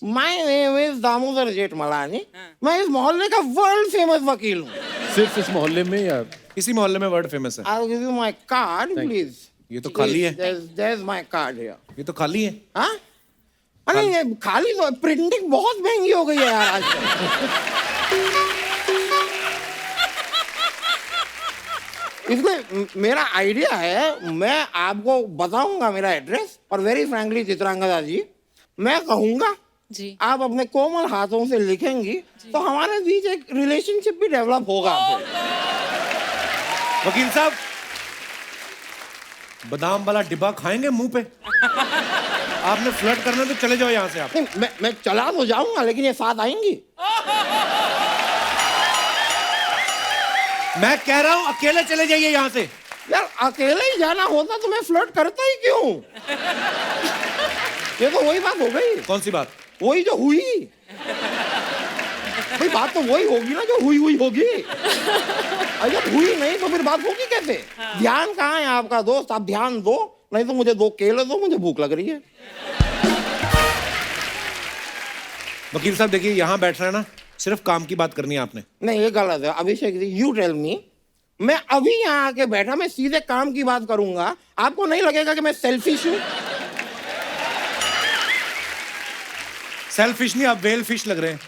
My name is Damodar Jethmalani. मैं इस मोहल्ले का वर्ल्ड फेमस वकील हूँ। सिर्फ इस मोहल्ले में या इसी मोहल्ले में वर्ड फेमस है। I'll give you my card, please. ये तो खाली है। There's my card here. ये तो खाली है। हाँ? अरे ये खाली तो प्रिंटिंग बहुत महंगी हो गई है यार आजकल। इसलिए मेरा आइडिया है, मैं आपको बताऊंगा मेरा एड्रेस और वेरी फ्रैंकली चित्रांगदा जी, मैं कहूंगा जी। आप अपने कोमल हाथों से लिखेंगी तो हमारे बीच एक रिलेशनशिप भी डेवलप होगा। वकील साहब, बादाम वाला डिब्बा खाएंगे मुंह पे? आपने फ्लर्ट करना तो चले जाओ यहाँ से आप। नहीं, मैं चला तो जाऊंगा लेकिन ये साथ आएंगी। मैं कह रहा हूँ अकेले चले जाइए यहाँ से। यार अकेले ही जाना होता तो मैं फ्लर्ट करता ही क्यों? ये तो वही बात हो गई। कौन सी बात? वही जो हुई। भाई बात तो वही होगी ना जो हुई होगी। अगर हुई नहीं तो फिर बात होगी कैसे? ध्यान कहाँ है आपका दोस्त? आप ध्यान दो, नहीं तो मुझे 2 केले दो, मुझे भूख लग रही है। वकील साहब देखिए, यहाँ बैठ रहे हैं ना, सिर्फ काम की बात करनी है आपने। नहीं ये गलत है Abhishek ji, you tell me. मैं अभी यहाँ आके बैठा, मैं सीधे काम की बात करूंगा, आपको नहीं लगेगा कि मैं सेल्फिश हूँ? सेल्फिश नहीं, आप वेल फिश लग रहे हैं।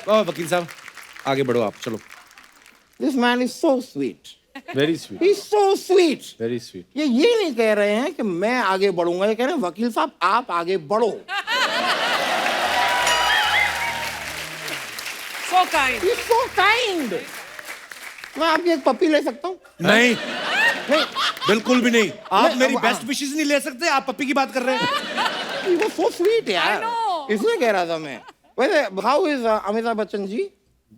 ओ वकील साहब आगे बढ़ो आप, चलो। This man is so sweet, very sweet, he is so sweet. Very sweet. ये नहीं कह रहे हैं कि मैं आगे बढ़ूंगा, ये कह रहे हैं वकील साहब आप आगे बढ़ो। So kind. He's so kind. मैं आपकी एक पप्पी ले सकता हूँ? नहीं, नहीं, बिल्कुल भी नहीं। आप नहीं, मेरी अब- बेस्ट विशेस नहीं ले सकते, आप पप्पी की बात कर रहे हैं। he was so sweet यार। I know. इसलिए कह रहा था मैं। वैसे how is Amitabh Bachchan ji?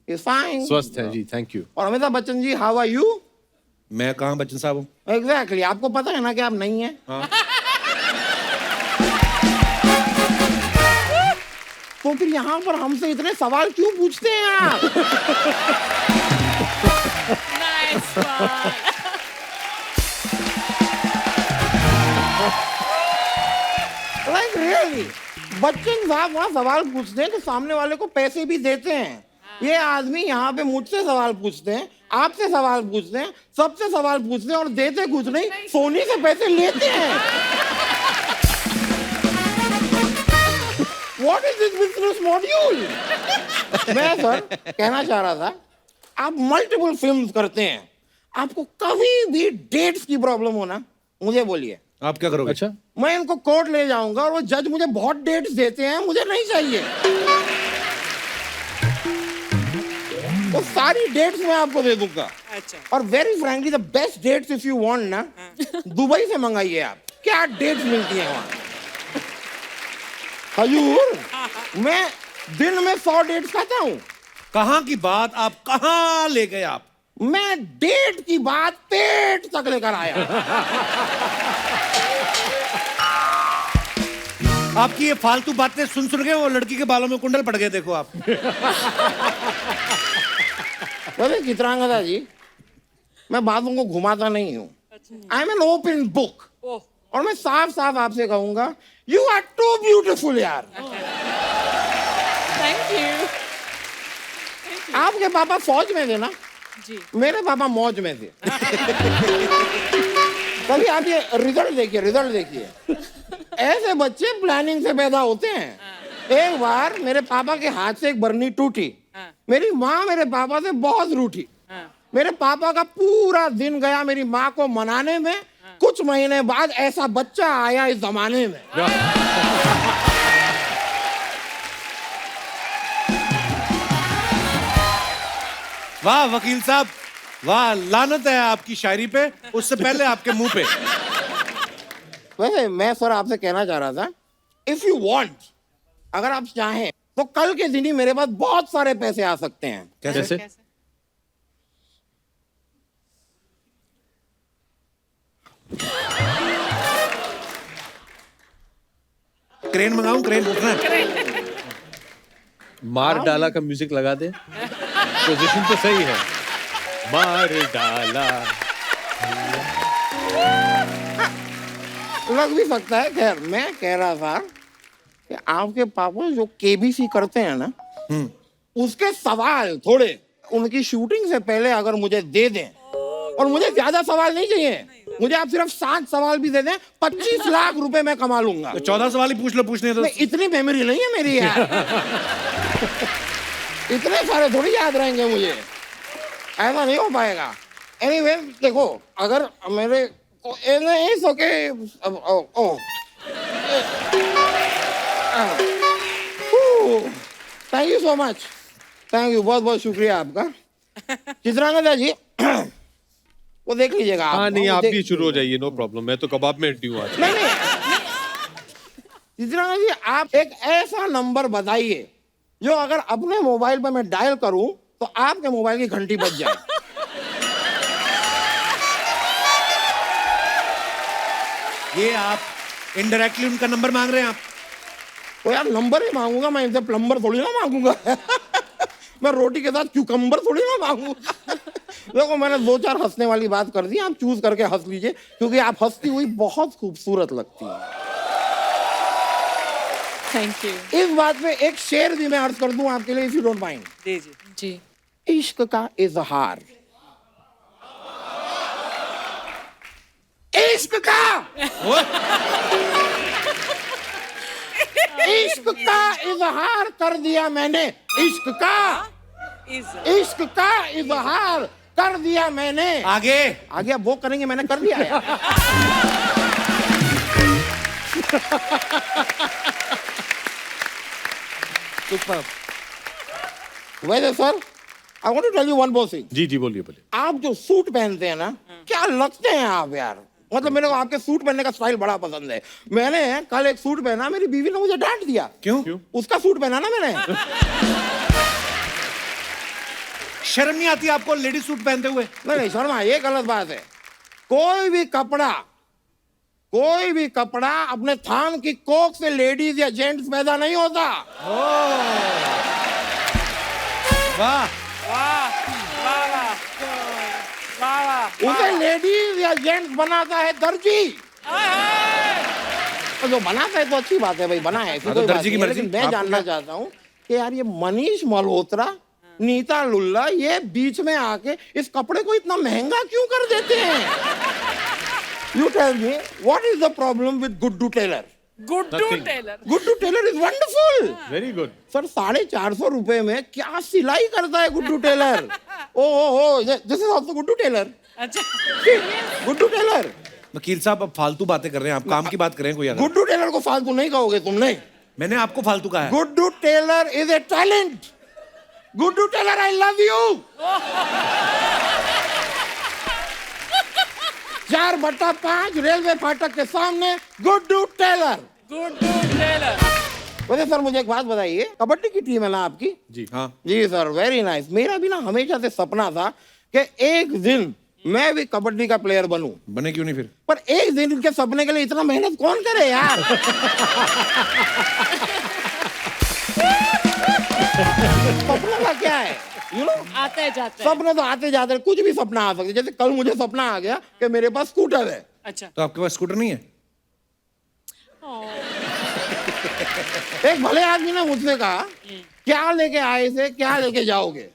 He's fine. स्वस्थ है जी, थैंक यू। और Amitabh Bachchan ji how are you? मैं कहाँ बच्चन साहब हूँ? Exactly, आपको पता है ना कि आप नहीं हैं? हाँ। तो फिर यहाँ पर हमसे इतने सवाल क्यों पूछते हैं आप? Nice one. Like really? Bachchan साहब वहाँ सवाल पूछते हैं तो सामने वाले को पैसे भी देते हैं। ये आदमी यहाँ पे मुझसे सवाल पूछते हैं, आपसे सवाल पूछते हैं, सबसे सवाल पूछते हैं और देते कुछ नहीं, सोनी से पैसे लेते हैं। What is this business module? मैं सर कहना चाह रहा था, आप मल्टीपल फिल्म्स करते हैं, आपको कभी भी डेट्स की प्रॉब्लम हो ना, मुझे बोलिए। आप क्या करोगे? अच्छा, मैं इनको कोर्ट ले जाऊंगा और वो जज मुझे बहुत डेट्स देते हैं, मुझे नहीं चाहिए। वो सारी डेट्स मैं आपको दे दूंगा। अच्छा। और very frankly the best dates if you want ना, दुबई से मंगाइए आप। क्या डेट्स मिलती हैं वहाँ? हजूर, मैं दिन में 100 डेट्स खाता हूँ। कहाँ की बात, आप कहाँ ले गए आप? मैं डेट की बात पेट तक लेकर आया। आपकी ये फालतू बातें सुन सुन के वो लड़की के बालों में कुंडल पड़ गए, देखो आप। बोले चित्रांगदा जी, मैं बातों को घुमाता नहीं हूँ। I am an open book. Oh. और मैं साफ साफ आपसे कहूंगा, यू आर टू ब्यूटिफुल यार। Thank you. आपके पापा फौज में थे ना? जी। मेरे पापा मौज में थे। कभी आप ये रिजल्ट देखिए। ऐसे बच्चे प्लानिंग से पैदा होते हैं। एक बार मेरे पापा के हाथ से एक बरनी टूटी, मेरी माँ मेरे पापा से बहुत रूठी। मेरे पापा का पूरा दिन गया मेरी माँ को मनाने में। कुछ महीने बाद ऐसा बच्चा आया इस जमाने में। वाह वकील साहब, वाह, लानत है आपकी शायरी पे, उससे पहले आपके मुंह पे। वैसे मैं सर आपसे कहना चाह रहा था, इफ यू वांट, अगर आप चाहें तो कल के दिन ही मेरे पास बहुत सारे पैसे आ सकते हैं। कैसे? क्रेन मंगाऊं? क्रेन उठना है। मार डाला का म्यूजिक लगा दे, पोजीशन तो सही है। मार डाला। लग भी सकता है। खैर मैं कह रहा था कि आपके पापा जो केबीसी करते हैं ना, उसके सवाल थोड़े उनकी शूटिंग से पहले अगर मुझे दे दें, और मुझे ज्यादा सवाल नहीं चाहिए, मुझे आप सिर्फ 7 सवाल भी दे दें, 25 लाख रुपए मैं कमा लूंगा। तो 14 सवाल ही पूछ लो, पूछने दो। नहीं, इतनी मेमोरी नहीं है मेरी यार। इतने सारे थोड़ी याद रहेंगे मुझे, ऐसा नहीं हो पाएगा। एनीवे देखो, अगर मेरे को it's okay. Thank you so much, thank you, बहुत बहुत शुक्रिया आपका। चित्रांगदा जी वो देख लीजिएगा आप। हाँ नहीं, वो आप देख- भी शुरू हो जाइए, नो प्रॉब्लम। मैं तो कबाब में हड्डी हूँ आज। नहीं नहीं, चित्रांगदा जी आप एक ऐसा नंबर बताइए जो अगर अपने मोबाइल पर मैं डायल करूं तो आपके मोबाइल की घंटी बज जाए। ये आप इनडायरेक्टली उनका नंबर मांग रहे हैं आप? तो यार नंबर ही मांगूंगा मैं, इनसे प्लम्बर थोड़ी ना मांगूंगा। मैं रोटी के साथ क्यूकम्बर थोड़ी ना मांगूंगा। देखो मैंने 2-4 हंसने वाली बात कर दी, आप चूज करके हंस लीजिए, क्योंकि आप हंसती हुई बहुत खूबसूरत लगती है। Thank you. इस बात पे एक शेर भी मैं अर्ज कर दूं आपके लिए, इफ यू डोंट माइंड। दीजिए जी। इश्क का इजहार, इश्क का, इश्क का इजहार कर दिया मैंने, इश्क का, इश्क का इजहार कर दिया मैंने। आगे आगे अब वो करेंगे, मैंने कर दिया यार। वैसे sir, I want to tell you one more thing. जी जी, बोलिए बोलिए। आप जो सूट पहनते हैं ना, क्या लगते हैं आप यार। मतलब मेरे को आपके सूट पहनने का स्टाइल बड़ा पसंद है। मैंने कल एक सूट पहना, मेरी बीवी ने मुझे डांट दिया। क्यों? उसका सूट पहना ना मैंने। शर्म नहीं आती आपको लेडीज सूट पहनते हुए? नहीं शर्मा, ये गलत बात है। कोई भी कपड़ा अपने थान की कोख से लेडीज या जेंट्स पैदा नहीं होता। वाह, उसे लेडीज या जेंट्स बनाता है दर्जी। और जो बनाता है तो अच्छी बात है भाई, बना है, ऐसी हाँ, कोई तो बात दर्जी की नहीं है। मर्जी। लेकिन मैं आपको जानना क्या? चाहता हूँ कि यार ये मनीष मल्होत्रा, नीता लुल्ला, ये बीच में आके इस कपड़े को इतना महंगा क्यों कर देते हैं? You tell me, what is the problem with Guddu Taylor? Guddu Nothing. Tailor. Guddu Taylor is wonderful. Very good. Sir 450 रुपए में क्या सिलाई करता है Guddu tailor. Oh this is also Guddu tailor. अच्छा। गुड्डू टेलर, वकील साहब अब फालतू बातें कर रहे हैं, आप काम की बात करें कोई अगर। गुड्डू टेलर को फालतू नहीं कहोगे तुमने। मैंने आपको फालतू कहा है? Guddu tailor is a talent. Guddu tailor, I love you. 4/5 railway फाटक के सामने गुड्डू टेलर। गुड्डू टेलर। वैसे सर मुझे एक बात बताइए, कबड्डी की टीम है ना आपकी? जी हाँ। जी सर, वेरी नाइस। मेरा भी ना हमेशा से सपना था कि एक दिन मैं भी कबड्डी का प्लेयर बनूं। बने क्यों नहीं फिर? पर एक दिन के सपने के लिए इतना मेहनत कौन करे यार। सपना का क्या है, यू नो, आते जाते हैं। सपने तो आते जाते हैं, कुछ भी सपना आ सकता है। जैसे कल मुझे सपना आ गया कि मेरे पास स्कूटर है। अच्छा। तो आपके पास स्कूटर नहीं है? एक भले आदमी ने मुझसे कहा, क्या लेके आए थे, क्या लेके जाओगे?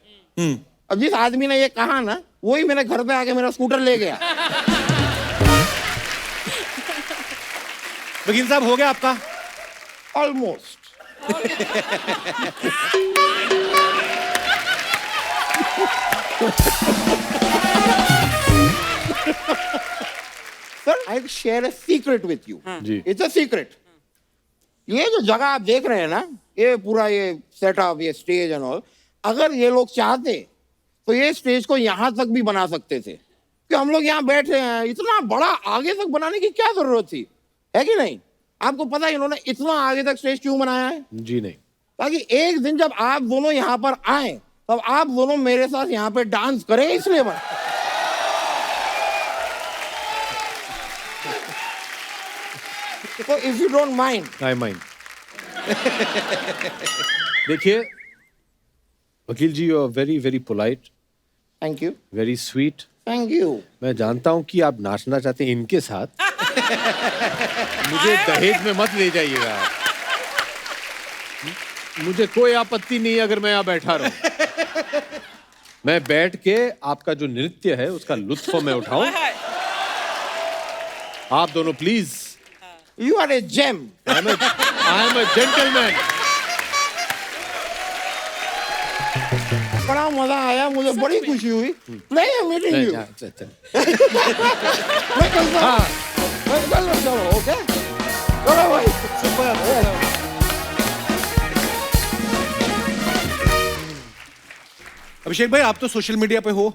अब जिस आदमी ने ये कहा ना, वही मेरे घर पे आके मेरा स्कूटर ले गया। वकील साहब हो गया आपका? Almost. Sir I share a secret with you. जी। It's a secret. ये जो जगह आप देख रहे हैं ना, ये पूरा ये सेटअप, ये स्टेज एंड ऑल, अगर ये लोग चाहते तो ये स्टेज को यहां तक भी बना सकते थे कि हम लोग यहाँ बैठे हैं। इतना बड़ा आगे तक बनाने की क्या जरूरत थी, है कि नहीं? आपको पता है इन्होंने इतना आगे तक स्टेज क्यों बनाया है? जी नहीं। ताकि एक दिन जब आप दोनों यहाँ पर आए तब आप दोनों मेरे साथ यहाँ पे डांस करें, इसलिए बना। तो if you don't mind. I mind. देखिए वकील जी, you are very very polite, thank you. Very sweet, thank you. मैं जानता हूं कि आप नाचना चाहते हैं इनके साथ। मुझे दहेज में मत ले जाइएगा। मुझे कोई आपत्ति नहीं अगर मैं यहाँ बैठा रहूं। मैं बैठ के आपका जो नृत्य है उसका लुत्फ मैं उठाऊं। आप दोनों please. You are a gem. I am a gentleman. बड़ा मजा आया, मुझे बड़ी खुशी हुई। Pleasure meeting you. मैं कल चलो, ओके चलो भाई। अभिषेक भाई, आप तो सोशल मीडिया पे हो,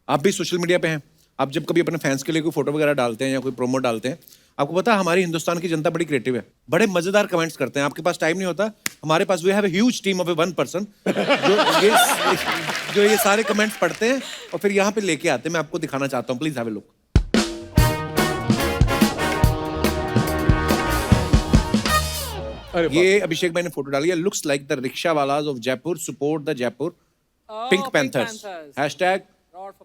आप भी सोशल मीडिया पे हैं। आप जब कभी अपने फैंस के लिए कोई फोटो वगैरह डालते हैं या कोई प्रोमो डालते हैं, आपको पता है हमारी हिंदुस्तान की जनता बड़ी क्रिएटिव है, बड़े मजेदार कमेंट्स करते हैं। आपके पास टाइम नहीं होता, हमारे पास we have a huge team of a one person जो ये सारे कमेंट्स पढ़ते हैं और फिर यहाँ पे लेके आते हैं। मैं आपको दिखाना चाहता हूँ, प्लीज हैव अ लुक। ये अभिषेक भाई ने फोटो डाली है। Looks like the rickshaw wallahs of Jaipur support the Jaipur pink panthers. Hashtag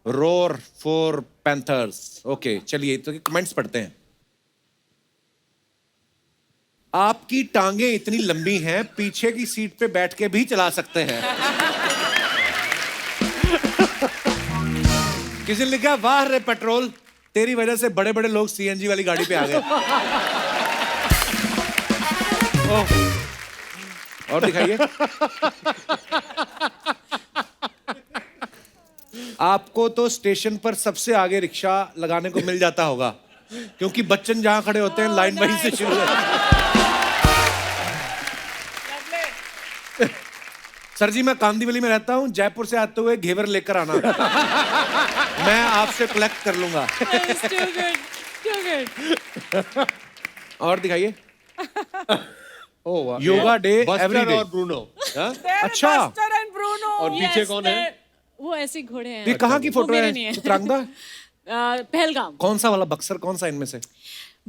roar for panthers. Okay, चलिए तो कमेंट्स पढ़ते हैं। आपकी टांगे इतनी लंबी हैं, पीछे की सीट पे बैठ के भी चला सकते हैं। किसी ने लिखा, वाह रे पेट्रोल, तेरी वजह से बड़े बड़े लोग सीएनजी वाली गाड़ी पे आ गए। और दिखाइए। आपको तो स्टेशन पर सबसे आगे रिक्शा लगाने को मिल जाता होगा, क्योंकि बच्चन जहां खड़े होते हैं लाइन वहीं से शुरू है। सर जी, मैं कांदीवली में रहता हूँ, जयपुर से आते हुए घेवर लेकर आना। मैं आपसे कलेक्ट कर लूंगा। और दिखाइए। Yoga day every day. और ब्रूनो। अच्छा, और पीछे कौन है? वो ऐसे घोड़े हैं। ये कहाँ की वो फोटो मेरे है? नहीं है। चित्रांगदा? पहलगाम। कौन सा वाला बक्सर, कौन सा इनमें से?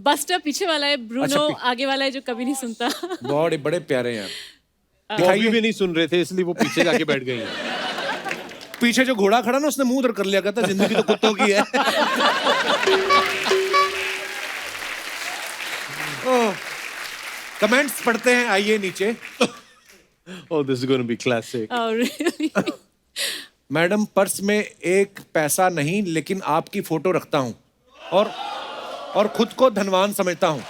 बस्टर पीछे वाला है, ब्रूनो अच्छा, आगे वाला है जो कभी नहीं सुनता। बड़े बड़े प्यारे हैं। वो अभी भी नहीं सुन रहे थे, इसलिए वो पीछे जाके बैठ गई हैं। पीछे जो घोड़ा खड़ा ना, उसने मुंह उधर कर लिया, कहता जिंदगी तो कुत्तों की है। कमेंट्स पढ़ते हैं, आइए नीचे। Oh, this is going to be classic. Oh, really? Madam, purse में एक पैसा नहीं, लेकिन आपकी फोटो रखता हूँ और खुद को धनवान समझता हूँ।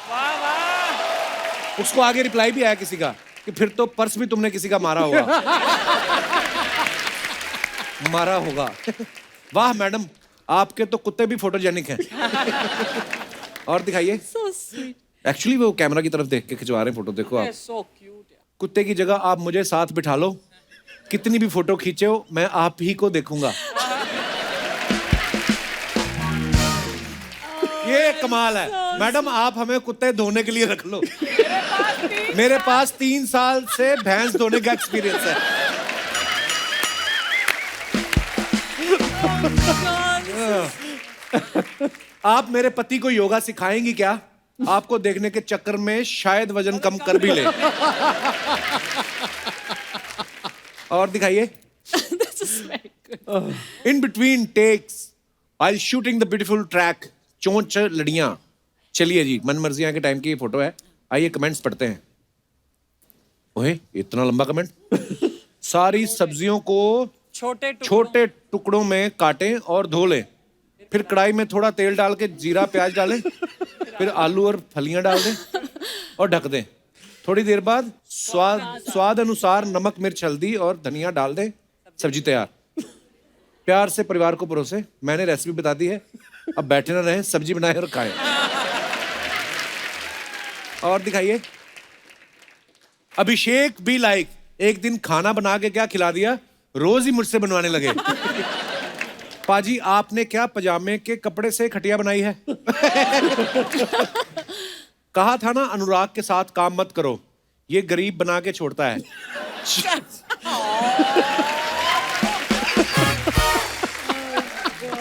उसको आगे रिप्लाई भी आया किसी का कि फिर तो पर्स भी तुमने किसी का मारा होगा। मारा होगा। वाह मैडम, आपके तो कुत्ते भी फोटोजेनिक हैं। और दिखाइए। So sweet. एक्चुअली वो कैमरा की तरफ देख के खिंचवा रहे हैं फोटो, देखो आप। So cute. कुत्ते की जगह आप मुझे साथ बिठा लो, कितनी भी फोटो खींचे हो मैं आप ही को देखूंगा। ये कमाल है। मैडम, आप हमें कुत्ते धोने के लिए रख लो। मेरे पास 3 साल से भैंस धोने का एक्सपीरियंस है। आप मेरे पति को योगा सिखाएंगी क्या? आपको देखने के चक्कर में शायद वजन कम कर भी ले। और दिखाइए। This is very good. In between takes while shooting the beautiful track, चोंच लड़ियां। चलिए जी, मन मर्जियां के टाइम की ये फोटो है। आइए कमेंट्स पढ़ते हैं। ओए, इतना लंबा कमेंट। सारी सब्जियों को छोटे टुकड़ों में काटें और धो लें, फिर कढ़ाई में थोड़ा तेल डाल के जीरा प्याज डालें, फिर आलू और फलियां डाल दें और ढक दें। थोड़ी देर बाद स्वाद अनुसार नमक मिर्च हल्दी और धनिया डाल दें। सब्जी तैयार। प्यार से परिवार को परोसे। मैंने रेसिपी बता दी है, अब बैठे ना रहें, सब्जी बनाए और खाएं। और दिखाइए। अभिषेक भी लाइक, एक दिन खाना बना के क्या खिला दिया, रोज ही मुझसे बनवाने लगे। पाजी, आपने क्या पजामे के कपड़े से खटिया बनाई है? कहा था ना अनुराग के साथ काम मत करो, ये गरीब बना के छोड़ता है।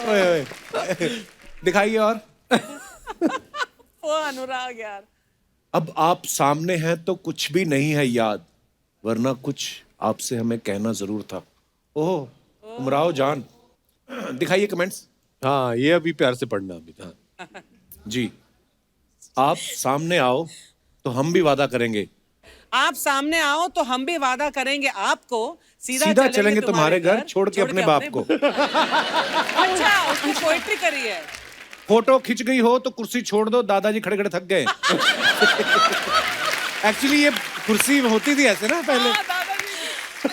ओए ओए, दिखाइए। और वो अनुराग यार। अब आप सामने हैं तो कुछ भी नहीं है याद, वरना कुछ आपसे हमें कहना जरूर था। ओह उमराव जान। दिखाइए कमेंट्स। हाँ, ये अभी प्यार से पढ़ना अभी। हाँ। जी, आप सामने आओ तो हम भी वादा करेंगे, आप सामने आओ तो हम भी वादा करेंगे आपको, सीधा चलेंगे तुम्हारे घर छोड़ के अपने बाप को। अच्छा, उसने पोएट्री करी है। फोटो खिंच गई हो तो कुर्सी छोड़ दो, दादाजी खड़े खड़े थक गए। एक्चुअली ये कुर्सी होती थी ऐसे ना पहले, हाँ, दादाजी। Oh,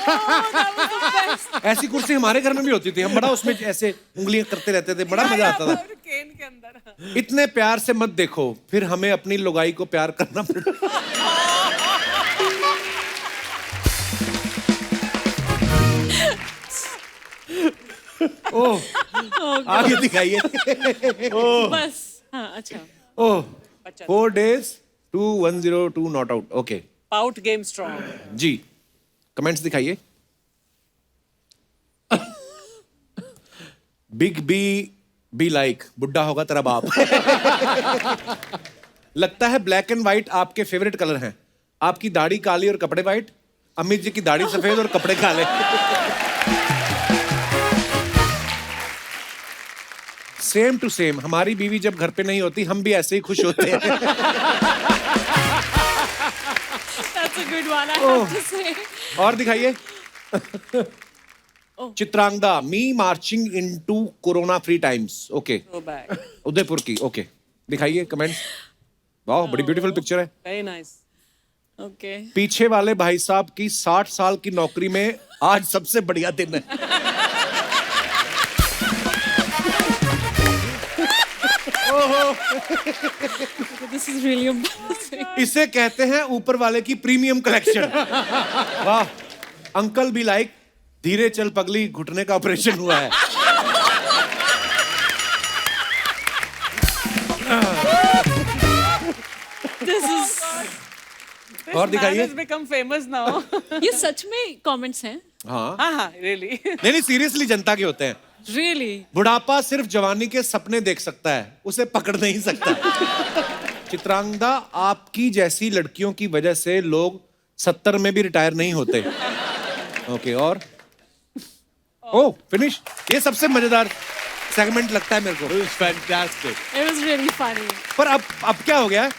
that was the best. ऐसी कुर्सी हमारे घर में भी होती थी, हम बड़ा उसमें ऐसे उंगलियां करते रहते थे, बड़ा मजा आता था। केन के अंदर। इतने प्यार से मत देखो, फिर हमें अपनी लुगाई को प्यार करना पड़ेगा। ओह, आगे दिखाइए। बस हाँ, अच्छा। Oh, 4 days 2102 not out. Okay pout game strong. जी, कमेंट्स दिखाइए। बिग बी लाइक बुड्ढा होगा तेरा बाप। लगता है ब्लैक एंड व्हाइट आपके फेवरेट कलर हैं। आपकी दाढ़ी काली और कपड़े व्हाइट, अमित जी की दाढ़ी सफेद और कपड़े काले। सेम टू सेम, हमारी बीवी जब घर पे नहीं होती हम भी ऐसे ही खुश होते हैं। That's a good one, I have to say. और दिखाइए। Chitrangada, me marching into corona free times. Okay, Go back. Udaipur की। ओके, दिखाइए कमेंट्स। वाह, बड़ी ब्यूटीफुल पिक्चर है। Very nice. Okay. पीछे वाले भाई साहब की 60 साल की नौकरी में आज सबसे बढ़िया दिन है। This is really embarrassing. इसे कहते हैं ऊपर वाले की प्रीमियम कलेक्शन। वाह, अंकल भी लाइक धीरे चल पगली, घुटने का ऑपरेशन हुआ है। This is. और दिखाइए। Has become famous now. ये सच में कमेंट्स हैं हाँ, हाँ, really. नहीं सीरियसली जनता के होते हैं। Really. बुढ़ापा सिर्फ जवानी के सपने देख सकता है, उसे पकड़ नहीं सकता। चित्रांगदा, आपकी जैसी लड़कियों की वजह से लोग 70 में भी रिटायर नहीं होते। ओके, और ओह फिनिश। ये सबसे मजेदार सेगमेंट लगता है मेरे को। It was fantastic. It was really funny. पर अब क्या हो गया है?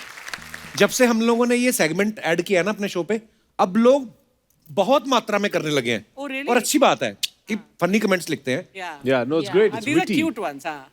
जब से हम लोगों ने ये सेगमेंट ऐड किया ना अपने शो पे, अब लोग बहुत मात्रा में करने लगे हैं। Oh, really? और अच्छी बात है कि फनी कमेंट्स लिखते हैं। Yeah. Yeah, no, it's Yeah. great. It's These are witty. cute ones, हाँ.